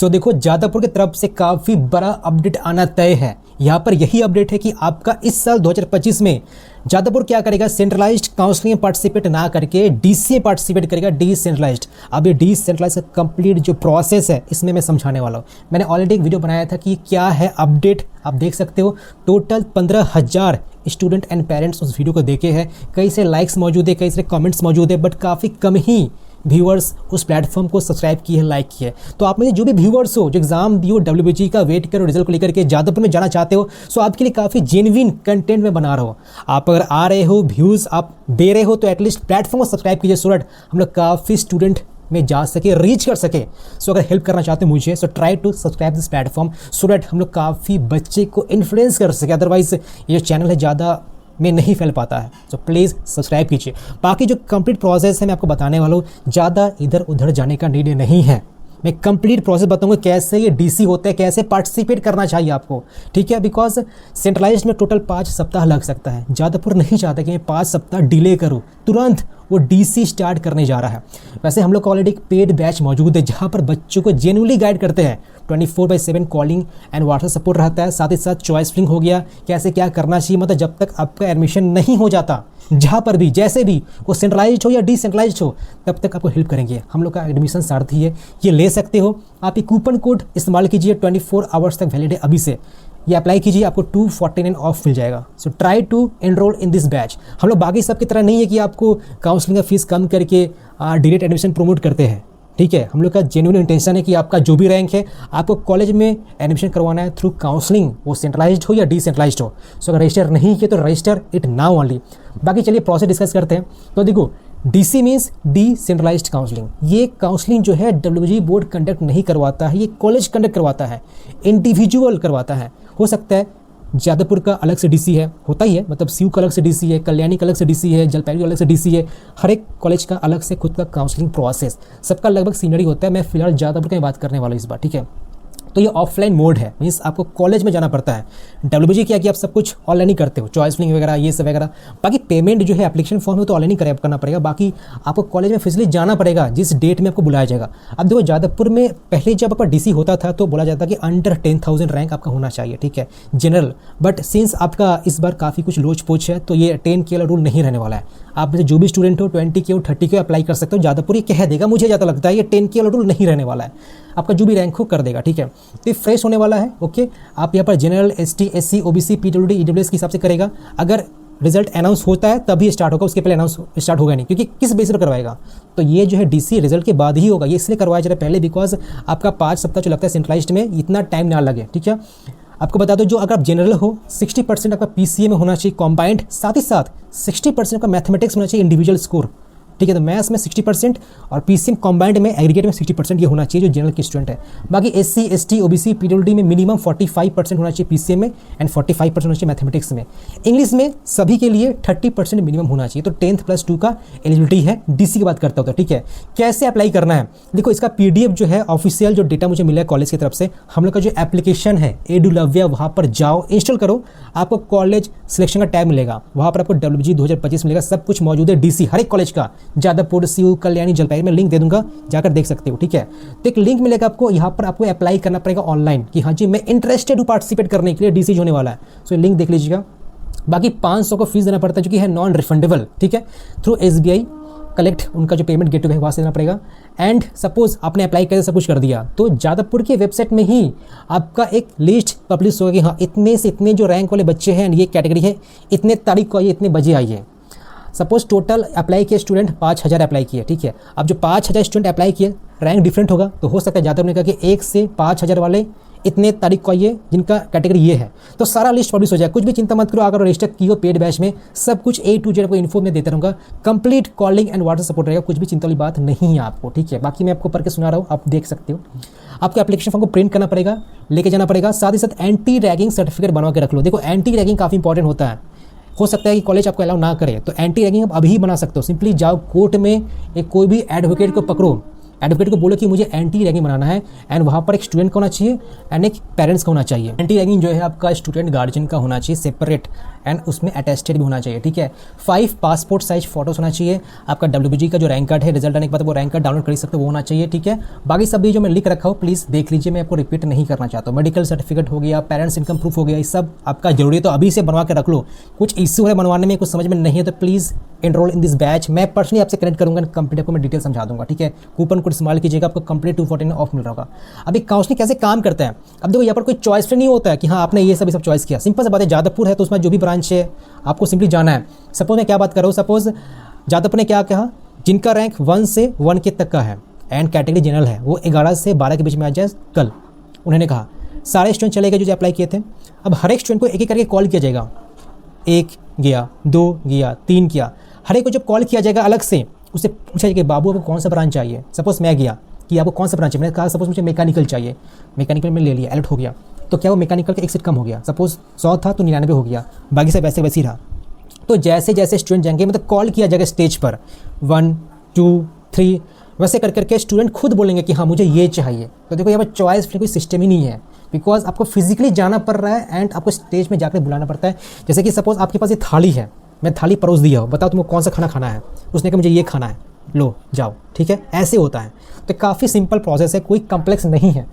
देखो, जादवपुर की तरफ से काफ़ी बड़ा अपडेट आना तय है। यहाँ पर यही अपडेट है कि आपका इस साल 2025 में जादवपुर क्या करेगा, सेंट्रलाइज्ड काउंसलिंग में पार्टिसिपेट ना करके डीसी में पार्टिसिपेट करेगा, डिसेंट्रलाइज्ड। अब ये डिसेंट्रलाइज का कंप्लीट जो प्रोसेस है इसमें मैं समझाने वाला हूँ। मैंने ऑलरेडी एक वीडियो बनाया था कि क्या है अपडेट, आप देख सकते हो। टोटल 15,000 स्टूडेंट एंड पेरेंट्स उस वीडियो को देखे हैं। कई से लाइक्स मौजूद है, कई से कमेंट्स मौजूद है, बट काफ़ी कम ही व्यूअर्स उस प्लेटफॉर्म को सब्सक्राइब किए हैं, लाइक किए। तो आप में जो भी व्यूअर्स हो, जो एग्जाम दियो, WBG का वेट करो, रिजल्ट को लेकर के जादवपुर में जाना चाहते हो, सो आपके लिए काफ़ी जेन्युइन कंटेंट में बना रहा हो। आप अगर आ रहे हो, व्यूज़ आप दे रहे हो, तो एटलीस्ट प्लेटफॉर्म को सब्सक्राइब कीजिए, सो दैट हम लोग काफ़ी स्टूडेंट में जा सके, रीच कर सके। सो अगर हेल्प करना चाहते हो मुझे, so try to subscribe this platform, so that हम लोग काफ़ी बच्चे को इन्फ्लुएंस कर सके। अदरवाइज ये जो चैनल है ज़्यादा में नहीं फैल पाता है। तो प्लीज़ सब्सक्राइब कीजिए। बाकी जो कंप्लीट प्रोसेस है मैं आपको बताने वाला हूँ, ज़्यादा इधर उधर जाने का नीड नहीं है। मैं कंप्लीट प्रोसेस बताऊंगा, कैसे ये डीसी होता है, कैसे पार्टिसिपेट करना चाहिए आपको, ठीक है। बिकॉज सेंट्रलाइज्ड में टोटल 5 सप्ताह लग सकता है। जादवपुर नहीं चाहता कि मैं 5 सप्ताह डिले करूँ, तुरंत वो डीसी स्टार्ट करने जा रहा है। वैसे हम लोग का ऑलरेडी एक पेड बैच मौजूद है, जहाँ पर बच्चों को जेन्युइनली गाइड करते हैं। 24/7 कॉलिंग एंड व्हाट्सएप सपोर्ट रहता है, साथ ही साथ चॉइस फिलिंग हो गया, कैसे क्या करना चाहिए, मतलब जब तक आपका एडमिशन नहीं हो जाता, जहाँ पर भी जैसे भी वो सेंट्रलाइज्ड हो या डिसेंट्रलाइज्ड हो, तब तक आपको हेल्प करेंगे। हम लोग का एडमिशन सारथी है, ये ले सकते हो आप। ये कूपन कोड इस्तेमाल कीजिए, 24 आवर्स तक वैलिड है अभी से। ये अप्लाई कीजिए, आपको 249 ऑफ मिल जाएगा। So try to enrol in this batch. हम लोग बाकी सब की तरह नहीं है कि आपको काउंसलिंग का फीस कम करके डायरेक्ट एडमिशन प्रमोट करते हैं, ठीक है। हम लोग का जेन्युइन इंटेंशन है कि आपका जो भी रैंक है, आपको कॉलेज में एडमिशन करवाना है थ्रू काउंसलिंग, वो सेंट्रलाइज्ड हो या डिसेंट्रलाइज्ड हो। सो अगर रजिस्टर नहीं किया तो रजिस्टर इट नाउ ओनली। बाकी चलिए प्रोसेस डिस्कस करते हैं। तो देखो, डीसी मीन्स डिसेंट्रलाइज्ड काउंसलिंग। ये काउंसलिंग जो है WBG बोर्ड कंडक्ट नहीं करवाता है, ये कॉलेज कंडक्ट करवाता है, इंडिविजुअल करवाता है। हो सकता है जादवपुर का अलग से डीसी है, होता ही है, मतलब सीयू का अलग से डीसी है, कल्याणी का अलग से डीसी है, जलपाईगुड़ी का अलग से डीसी है। हर एक कॉलेज का अलग से खुद का काउंसलिंग प्रोसेस, सबका लगभग सीनियर ही होता है। मैं फिलहाल जादवपुर की बात करने वाला हूँ इस बार, ठीक है। तो ये ऑफलाइन मोड है, मीन्स आपको कॉलेज में जाना पड़ता है। WBG क्या कि आप सब कुछ ऑनलाइन ही करते हो, चॉइस फिलिंग वगैरह ये सब वगैरह। बाकी पेमेंट जो है एप्लीकेशन फॉर्म में तो ऑनलाइन ही करना पड़ेगा। बाकी आपको कॉलेज में फिजिकली जाना पड़ेगा जिस डेट में आपको बुलाया जाएगा। अब देखो, जादवपुर में पहले जब आपका डीसी होता था तो बोला जाता कि अंडर 10,000 रैंक आपका होना चाहिए, ठीक है, जनरल। बट सिंस आपका इस बार काफ़ी कुछ लोच पोच है, तो ये 10K वाला रूल नहीं रहने वाला है। आप जो भी स्टूडेंट हो 20K हो 30K अप्लाई कर सकते हो। जादवपुर ये कह देगा, मुझे ज़्यादा लगता है ये 10K वाला रूल नहीं रहने वाला है। आपका जो भी रैंक हो कर देगा, ठीक है। तो ये फ्रेश होने वाला है, ओके। आप यहाँ पर general, ST, SC, OBC, PWD, EWS के हिसाब से करेगा। अगर रिजल्ट अनाउंस होता है तभी स्टार्ट होगा, उसके पहले अनाउंस स्टार्ट होगा नहीं, क्योंकि किस बेस पर करवाएगा। तो ये जो है डीसी रिजल्ट के बाद ही होगा। ये इसलिए करवाया जा रहा है पहले, बिकॉज आपका 5 सप्ताह जो लगता है सेंट्रलाइज्ड में, इतना टाइम ना लगे, ठीक है। आपको बता दो, जो अगर आप जनरल हो 60% आपका PCA में होना चाहिए कॉम्बाइंड, साथ ही साथ 60% आपका मैथमेटिक्स होना चाहिए इंडिविजुअल स्कोर, ठीक है। तो मैथ्स में 60% और PCM कॉम्बाइंड में एग्रीगेट में 60% ये होना चाहिए जो जनरल के स्टूडेंट है। बाकी SC, ST, OBC, PWD में मिनिमम 45% होना चाहिए PCM में एंड 45% होना चाहिए मैथमेटिक्स में। इंग्लिश में सभी के लिए 30% मिनिमम होना चाहिए। तो 10th + 2 का एलिजिबिलिटी है। डीसी की बात करता हूँ, ठीक है। कैसे अप्लाई करना है, देखो इसका PDF जो है ऑफिशियल जो डेटा मुझे मिला है कॉलेज की तरफ से, हम लोग का जो एप्लीकेशन है एडुलव्या, वहाँ पर जाओ, इंस्टॉल करो। आपको कॉलेज सिलेक्शन का टैब मिलेगा, वहाँ पर आपको WBG 2025 मिलेगा, सब कुछ मौजूद है। डीसी हर एक कॉलेज का, जादवपुर, सीयू, कल्याणी, जलपाईगुड़ी में लिंक दे दूंगा, जाकर देख सकते हो, ठीक है। तो एक लिंक मिलेगा आपको, यहाँ पर आपको अप्लाई करना पड़ेगा ऑनलाइन कि हाँ जी मैं इंटरेस्टेड हूँ पार्टिसिपेट करने के लिए, डीसी होने वाला है। सो लिंक देख लीजिएगा। बाकी 500 को फीस देना पड़ता है, जो कि है नॉन रिफंडेबल, ठीक है। थ्रू SBI कलेक्ट उनका जो पेमेंट गेटवे है वहाँ से देना पड़ेगा। एंड सपोज आपने अप्लाई करके सब कुछ कर दिया, तो जादवपुर के वेबसाइट में ही आपका एक लिस्ट पब्लिश होगा कि हाँ इतने से इतने जो रैंक वाले बच्चे हैं, ये कैटेगरी है, इतने तारीख को आइए, इतने बजे आइए। सपोज टोटल अप्लाई किए स्टूडेंट 5,000 अप्लाई किए, ठीक है। अब जो 5,000 स्टूडेंट अप्लाई किए, रैंक डिफरेंट होगा, तो हो सकता है जादवपुर ने कहा कि 1 से 5,000 वाले इतने तारीख को आइए जिनका कैटेगरी ये है। तो सारा लिस्ट पब्लिश हो जाए, कुछ भी चिंता मत करो। अगर रजिस्टर की हो पेड बैच में, सब कुछ A to Z को इन्फो में देता रहूँगा। Complete calling and WhatsApp support रहेगा, कुछ भी चिंता वाली बात नहीं है आपको, ठीक है। बाकी मैं आपको पढ़ के सुना रहा हूँ, आप देख सकते हो। आपको एप्लीकेशन फॉर्म को प्रिंट करना पड़ेगा, लेके जाना पड़ेगा। साथ ही साथ एंटी रैगिंग सर्टिफिकेट बनवा के रख लो। देखो एंटी रैगिंग काफ़ी इंपॉर्टेंट होता है, हो सकता है कि कॉलेज आपको अलाउ ना करे, तो एंटी रैगिंग आप अभी ही बना सकते हो। सिंपली जाओ कोर्ट में, एक कोई भी एडवोकेट को पकड़ो, एडवोकेट को बोलो कि मुझे एंटी रैगिंग बनाना है एंड वहाँ पर एक स्टूडेंट का होना चाहिए एंड एक पेरेंट्स का होना चाहिए। एंटी रैगिंग जो है आपका स्टूडेंट गार्जियन का होना चाहिए सेपरेट एंड उसमें अटेस्टेड भी होना चाहिए, ठीक है। 5 पासपोर्ट साइज फोटोज होना चाहिए। आपका WBG का जो रैंक कार्ड है, रिजल्ट आने के बाद वो रैंक कार्ड डाउनलोड कर सकते हो, वो होना चाहिए, ठीक है। बाकी सब भी जो मैं लिख रखा हूँ प्लीज़ देख लीजिए, मैं आपको रिपीट नहीं करना चाहता हूँ। मेडिकल सर्टिफिकेट हो गया, पेरेंट्स इनकम प्रूफ हो गया, ये सब आपका जरूरी है तो अभी से बनवा के रख लो। कुछ इश्यू है बनवाने में, कुछ समझ में नहीं है तो please enrol in this batch. मैं पर्सनली आपसे कनेक्ट करूँगा, कंप्लीट आपको मैं डिटेल समझा दूंगा, ठीक है। कूपन कोड इस्तेमाल कीजिएगा, आपको कंप्लीट 214 ऑफ मिल रहा होगा। अभी काउंसलिंग कैसे काम करता है, अब देखो यहाँ पर कोई चॉइस नहीं होता है कि हाँ आपने ये सब चॉइस किया। सिंपल सा बात है, जादवपुर है तो उसमें जो भी ब्रांच है आपको सिंपली जाना है। सपोज मैं क्या बात कर रहा हूँ, सपोज जादवपुर ने क्या कहा, जिनका रैंक 1 से 1K तक का है एंड कैटेगरी जनरल है वो 11 से 12 के बीच में आ जाए कल। उन्होंने कहा सारे स्टूडेंट चले गए जो अप्लाई किए थे। अब हर एक स्टूडेंट को एक एक करके कॉल किया जाएगा, 1 गया, 2 गया, 3 किया, हर एक को जब कॉल किया जाएगा अलग से उससे पूछा जाएगा कि बाबू आपको कौन सा ब्रांच चाहिए। सपोज मैं गया कि आपको कौन सा ब्रांच है, मैंने कहा सपोज मुझे मैकेनिकल चाहिए, मैकेनिकल में ले लिया, अलर्ट हो गया, तो क्या वो मैकेनिकल का एक सीट कम हो गया, सपोज 100 था तो 99 हो गया, बाकी सब वैसे वैसे ही रहा। तो जैसे जैसे स्टूडेंट जाएंगे मतलब कॉल किया जाएगा स्टेज पर 1 2 3 वैसे कर करके स्टूडेंट खुद बोलेंगे कि हाँ मुझे ये चाहिए। तो देखो यहाँ पर चॉइस कोई सिस्टम ही नहीं है, बिकॉज आपको फिजिकली जाना पड़ रहा है एंड आपको स्टेज में जाकर बुलाना पड़ता है। जैसे कि सपोज आपके पास ये थाली है, मैं थाली परोस दिया हो, बताओ तुमको कौन सा खाना खाना है, उसने कहा मुझे ये खाना है, लो जाओ, ठीक है। ऐसे होता है, तो काफ़ी सिंपल प्रोसेस है, कोई कॉम्प्लेक्स नहीं है,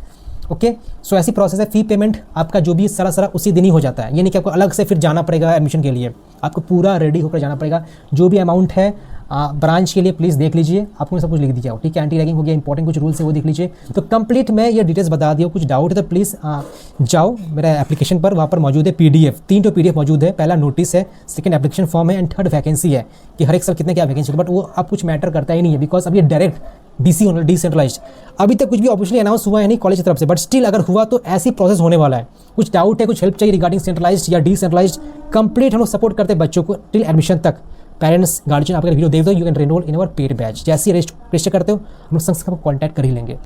ओके। सो ऐसी प्रोसेस है। फी पेमेंट आपका जो भी सारा उसी दिन ही हो जाता है, ये नहीं कि आपको अलग से फिर जाना पड़ेगा एडमिशन के लिए, आपको पूरा रेडी होकर जाना पड़ेगा। जो भी अमाउंट है ब्रांच के लिए प्लीज़ देख लीजिए, आपको मैं सब कुछ लिख दिया हो, ठीक है। एंटी रैगिंग हो गया, इंपॉर्टेंट कुछ रूल्स है वो देख लीजिए। तो कंप्लीट मैं ये डिटेल्स बता दिया, कुछ डाउट है तो प्लीज़ जाओ मेरा एप्लीकेशन पर, वहाँ पर मौजूद है PDF, 3 PDF मौजूद है। पहला नोटिस है, सेकंड एप्लीकेशन फॉर्म है एंड थर्ड वैकेंसी है कि हर एक साल कितने क्या वैकेंसी, बट वो अब कुछ मैटर करता ही नहीं है बिकॉज अब ये डायरेक्ट DC होना, डिसेंट्रलाइज्ड। अभी तक कुछ भी ऑफिशियली अनाउंस हुआ है नहीं कॉलेज की तरफ से, बट स्टिल अगर हुआ तो ऐसी प्रोसेस होने वाला है। कुछ डाउट है, कुछ हेल्प चाहिए रिगार्डिंग सेंट्रलाइज्ड या डिसेंट्रलाइज्ड, कंप्लीट हम लोग सपोर्ट करते हैं बच्चों को टिल एडमिशन तक। पेरेंट्स गार्जियन आपका वीडियो देख दो, you can enrol in our paid batch. जैसे ही रजिस्टर करते हो हम लोग संग आपको कॉन्टैक्ट कर ही लेंगे।